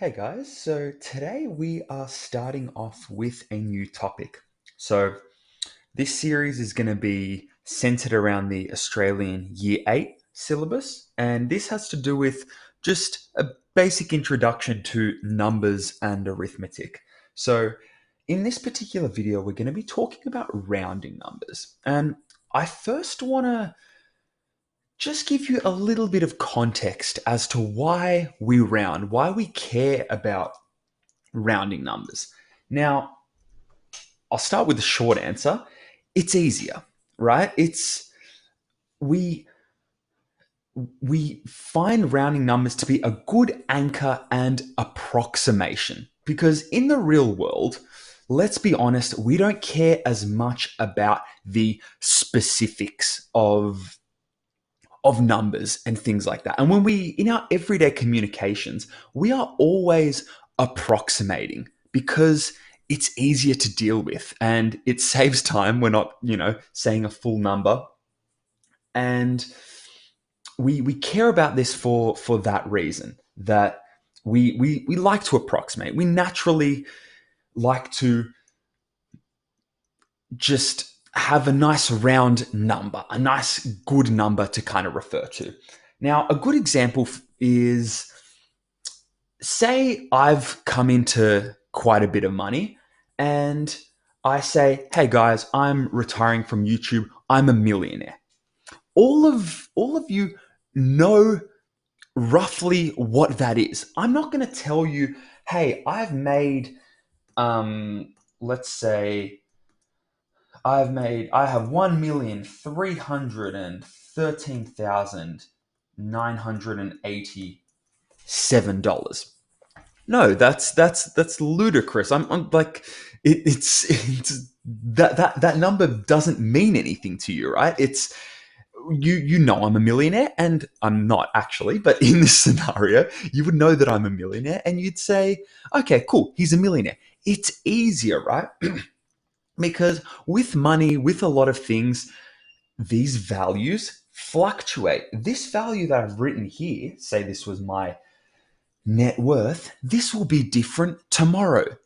Hey guys, so today we are starting off with a new topic. So, this series is going to be centered around the Australian Year 8 syllabus, and this has to do with just a basic introduction to numbers and arithmetic. So, in this particular video, we're going to be talking about rounding numbers. And I first want to just give you a little bit of context as to why we round, why we care about rounding numbers. Now, I'll start with the short answer. It's easier, right? It's we we find rounding numbers to be a good anchor and approximation because in the real world, let's be honest, we don't care as much about the specifics of numbers and things like that. And when we, in our everyday communications, we are always approximating because it's easier to deal with and it saves time. We're not, saying a full number. And we care about this for that reason that we like to approximate. We naturally like to just have a nice round number, a nice good number to kind of refer to. Now, a good example is say I've come into quite a bit of money and I say, "Hey guys, I'm retiring from YouTube. I'm a millionaire." All of you know roughly what that is. I'm not going to tell you, "Hey, I've made let's say I have 1,313,987 dollars." No, that's ludicrous. I'm like, it's that number doesn't mean anything to you, right? It's you know I'm a millionaire, and I'm not actually, but in this scenario, you would know that I'm a millionaire, and you'd say, okay, cool, he's a millionaire. It's easier, right? Because with money, with a lot of things, these values fluctuate. This value that I've written here, say this was my net worth, this will be different tomorrow.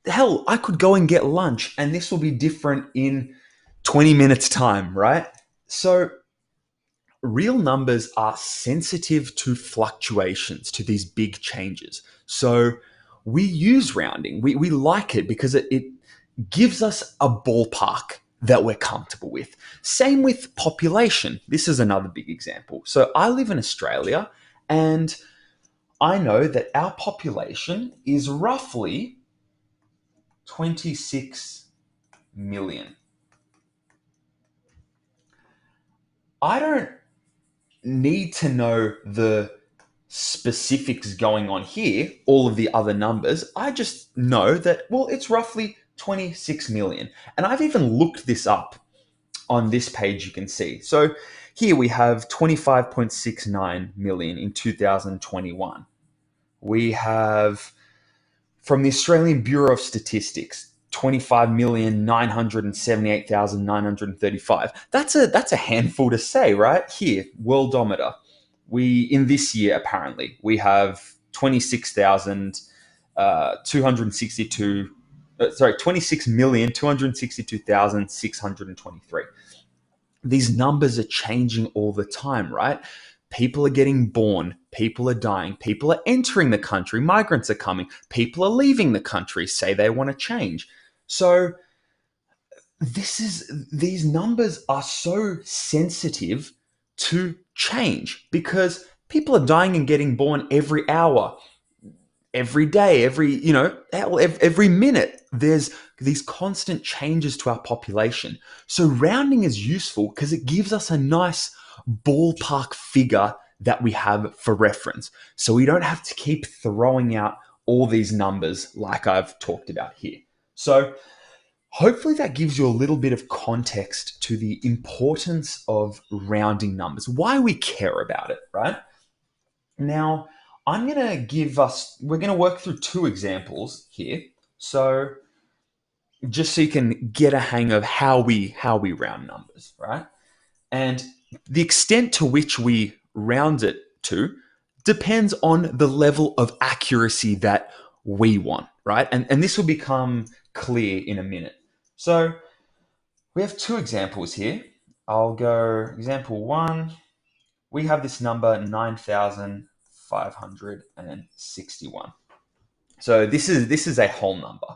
Hell, I could go and get lunch and this will be different in 20 minutes' time, right? So, real numbers are sensitive to fluctuations, to these big changes. So, we use rounding. We like it because it gives us a ballpark that we're comfortable with. Same with population. This is another big example. So, I live in Australia and I know that our population is roughly 26 million. I don't need to know the specifics going on here, all of the other numbers. I just know that, well, it's roughly 26 million. And I've even looked this up on this page, you can see. So here we have 25.69 million in 2021. We have from the Australian Bureau of Statistics, 25,978,935. That's a handful to say, right? Here, Worldometer. We in this year apparently we have 26,262. Sorry, 26,262,623. These numbers are changing all the time, right? People are getting born, people are dying, people are entering the country, migrants are coming, people are leaving the country, say they want to change. So these numbers are so sensitive to change because people are dying and getting born every hour, every day, every minute. There's these constant changes to our population. So rounding is useful because it gives us a nice ballpark figure that we have for reference. So we don't have to keep throwing out all these numbers like I've talked about here. So hopefully that gives you a little bit of context to the importance of rounding numbers, why we care about it, right? Now, we're going to work through two examples here. So just so you can get a hang of how we round numbers, right? And the extent to which we round it to depends on the level of accuracy that we want, right? And this will become clear in a minute. So we have two examples here. I'll go example one. We have this number 9,561. So this is a whole number.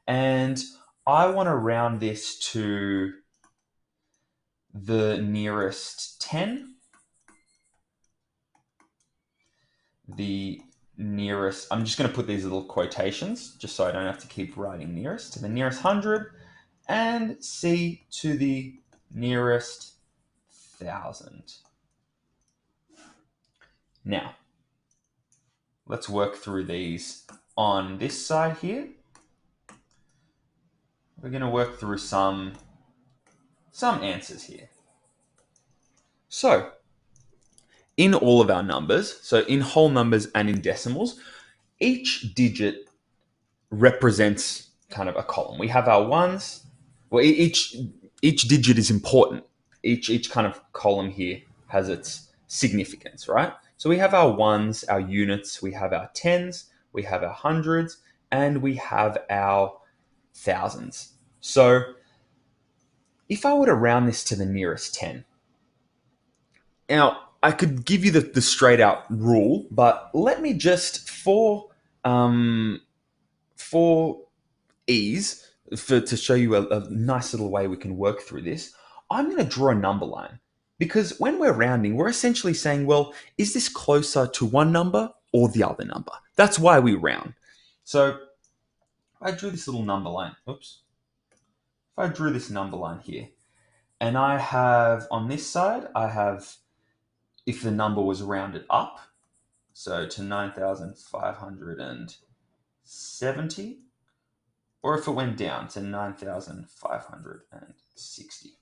And I want to round this to the nearest 10. The nearest, I'm just going to put these little quotations just so I don't have to keep writing nearest, to the nearest 100, and C to the nearest 1,000. Now, let's work through these on this side here. We're going to work through some answers here. So, in all of our numbers, so in whole numbers and in decimals, each digit represents kind of a column. We have our ones. Well, each digit is important. Each kind of column here has its significance, right? So we have our ones, our units, we have our tens, we have our hundreds, and we have our thousands. So if I were to round this to the nearest 10, now I could give you the straight out rule, but let me just, for ease, to show you a nice little way we can work through this, I'm going to draw a number line. Because when we're rounding, we're essentially saying, well, is this closer to one number or the other number? That's why we round. So I drew this little number line. Oops. If I drew this number line here, and I have, on this side, I have, if the number was rounded up, so to 9,570, or if it went down to 9,560.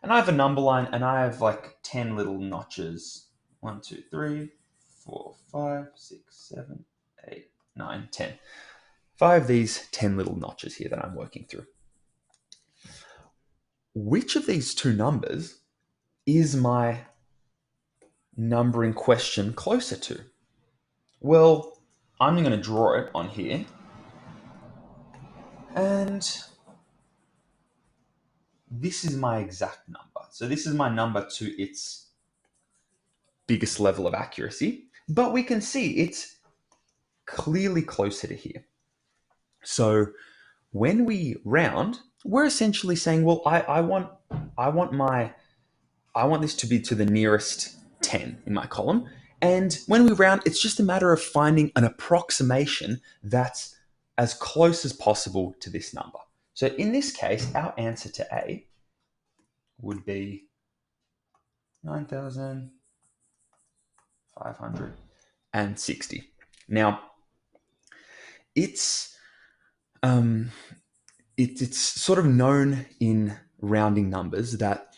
And I have a number line, and I have like 10 little notches. 1, 2, 3, 4, 5, 6, 7, 8, 9, 10. 5 of these 10 little notches here that I'm working through. Which of these two numbers is my number in question closer to? Well, I'm going to draw it on here. And this is my exact number. So this is my number to its biggest level of accuracy. But we can see it's clearly closer to here. So when we round, we're essentially saying, well, I want this to be to the nearest 10 in my column. And when we round, it's just a matter of finding an approximation that's as close as possible to this number. So in this case, our answer to A would be 9,560. Now, it's sort of known in rounding numbers that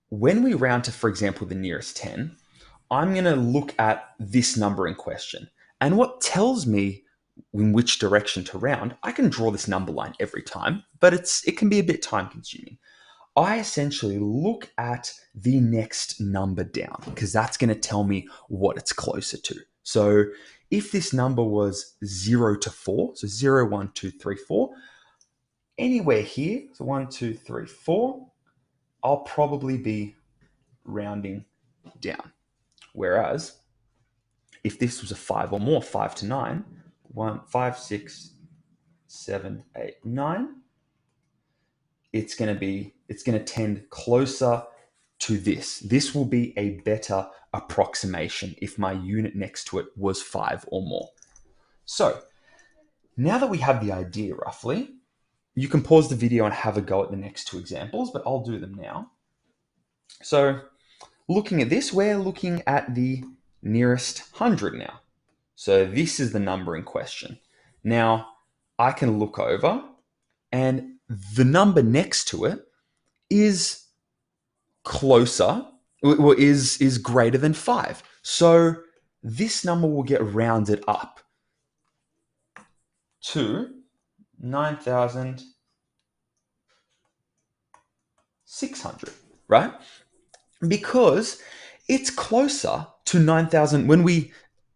when we round to, for example, the nearest 10, I'm going to look at this number in question. And what tells me in which direction to round, I can draw this number line every time, but it can be a bit time consuming. I essentially look at the next number down because that's going to tell me what it's closer to. So if this number was 0 to 4, so 0, 1, 2, 3, 4, anywhere here, so 1, 2, 3, 4, I'll probably be rounding down. Whereas if this was a 5 or more, 5 to 9, 1, 5, 6, 7, 8, 9, it's going to tend closer to this. This will be a better approximation if my unit next to it was 5 or more. So now that we have the idea roughly, you can pause the video and have a go at the next two examples, but I'll do them now. So looking at this, we're looking at the nearest 100 now. So this is the number in question. Now I can look over and the number next to it is closer, or is greater than 5. So this number will get rounded up to 9,600, right? Because it's closer to 9,000 when we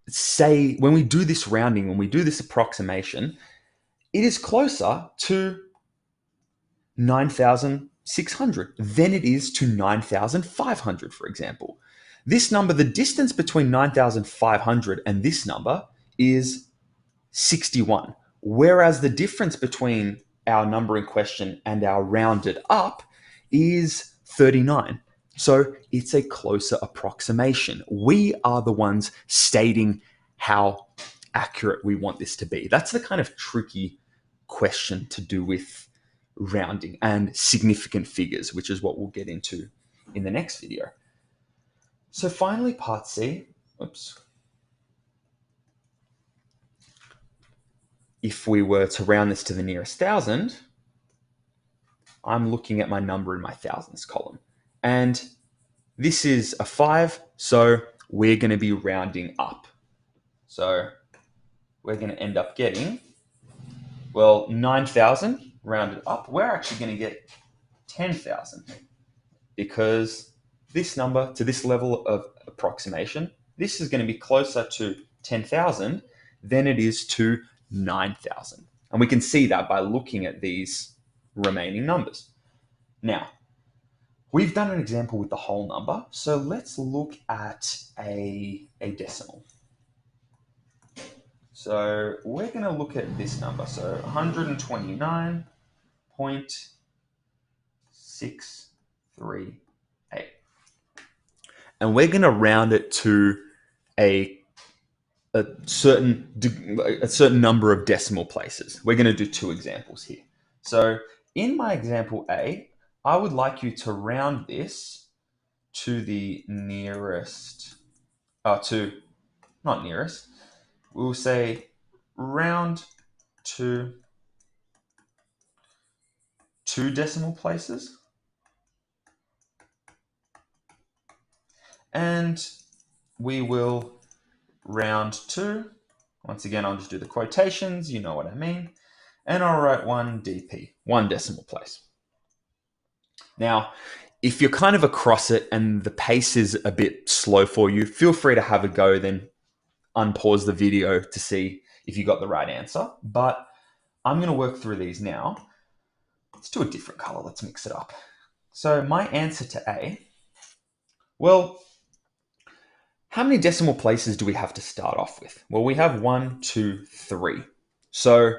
say, when we do this rounding, when we do this approximation, it is closer to 9,600 than it is to 9,500, for example. This number, the distance between 9,500 and this number is 61, whereas the difference between our number in question and our rounded up is 39. So it's a closer approximation. We are the ones stating how accurate we want this to be. That's the kind of tricky question to do with rounding and significant figures, which is what we'll get into in the next video. So finally, part C. Oops. If we were to round this to the nearest thousand, I'm looking at my number in my thousands column. And this is a 5, so we're going to be rounding up. So we're going to end up getting, well, 9,000 rounded up. We're actually going to get 10,000 because this number to this level of approximation, this is going to be closer to 10,000 than it is to 9,000. And we can see that by looking at these remaining numbers. Now, we've done an example with the whole number, so let's look at a decimal. So we're going to look at this number, so 129.638. And we're going to round it to a certain number of decimal places. We're going to do 2 examples here. So in my example A, I would like you to round this to the nearest, not nearest, we'll say round to 2 decimal places. And we will round to, once again, I'll just do the quotations, you know what I mean, and I'll write 1 dp, 1 decimal place. Now, if you're kind of across it and the pace is a bit slow for you, feel free to have a go, then unpause the video to see if you got the right answer. But I'm going to work through these now. Let's do a different color. Let's mix it up. So my answer to A, well, how many decimal places do we have to start off with? Well, we have 1, 2, 3. So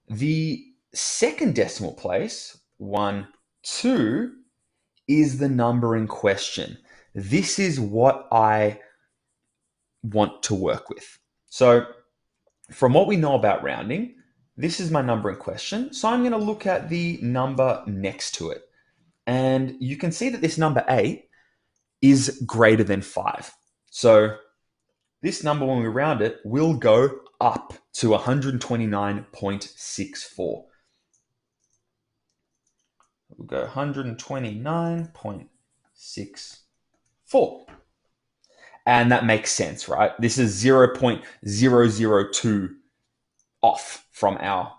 the second decimal place, 1, 2, is the number in question. This is what I want to work with. So from what we know about rounding, this is my number in question. So I'm going to look at the number next to it. And you can see that this number 8 is greater than 5. So this number, when we round it, will go up to 129.64. We'll go 129.64. And that makes sense, right? This is 0.002 off from our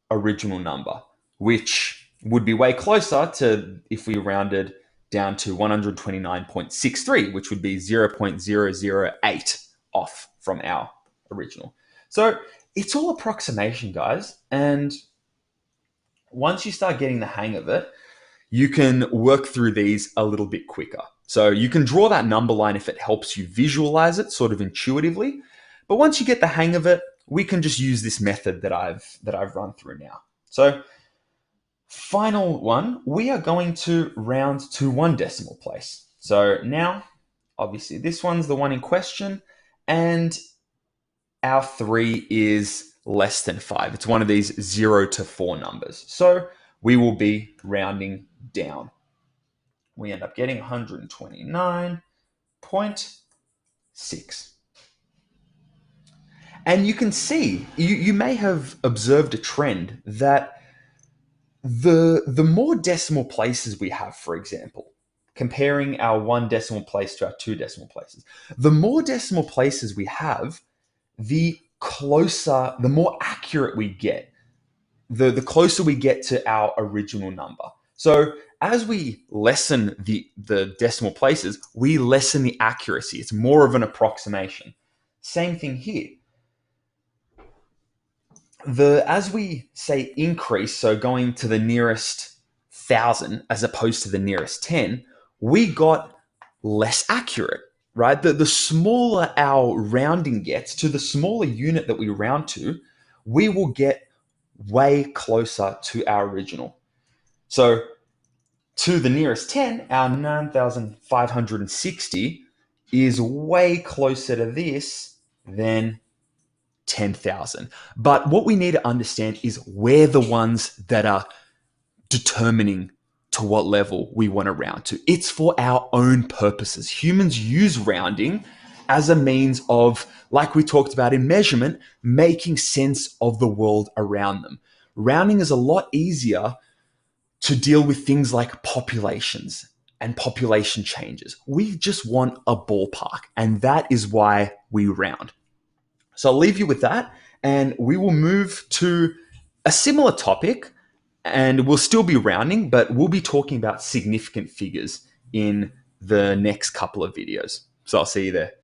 original number, which would be way closer to if we rounded down to 129.63, which would be 0.008 off from our original. So it's all approximation, guys. And once you start getting the hang of it, you can work through these a little bit quicker. So you can draw that number line if it helps you visualize it sort of intuitively. But once you get the hang of it, we can just use this method that I've run through now. So final one, we are going to round to 1 decimal place. So now, obviously, this one's the one in question, and our 3 is less than 5. It's one of these 0 to 4 numbers. So we will be rounding down. We end up getting 129.6. And you can see, you may have observed a trend that the more decimal places we have, for example, comparing our 1 decimal place to our 2 decimal places, the more decimal places we have, the closer, the more accurate we get, the closer we get to our original number. So as we lessen the decimal places, we lessen the accuracy. It's more of an approximation. Same thing here. As we say increase, so going to the nearest 1,000 as opposed to the nearest 10, we got less accurate, right? The smaller our rounding gets, to the smaller unit that we round to, we will get way closer to our original. So to the nearest 10, our 9,560 is way closer to this than 10,000. But what we need to understand is we're the ones that are determining to what level we want to round to. It's for our own purposes. Humans use rounding as a means of, like we talked about in measurement, making sense of the world around them. Rounding is a lot easier to deal with things like populations and population changes. We just want a ballpark, and that is why we round. So I'll leave you with that, and we will move to a similar topic, and we'll still be rounding, but we'll be talking about significant figures in the next couple of videos. So I'll see you there.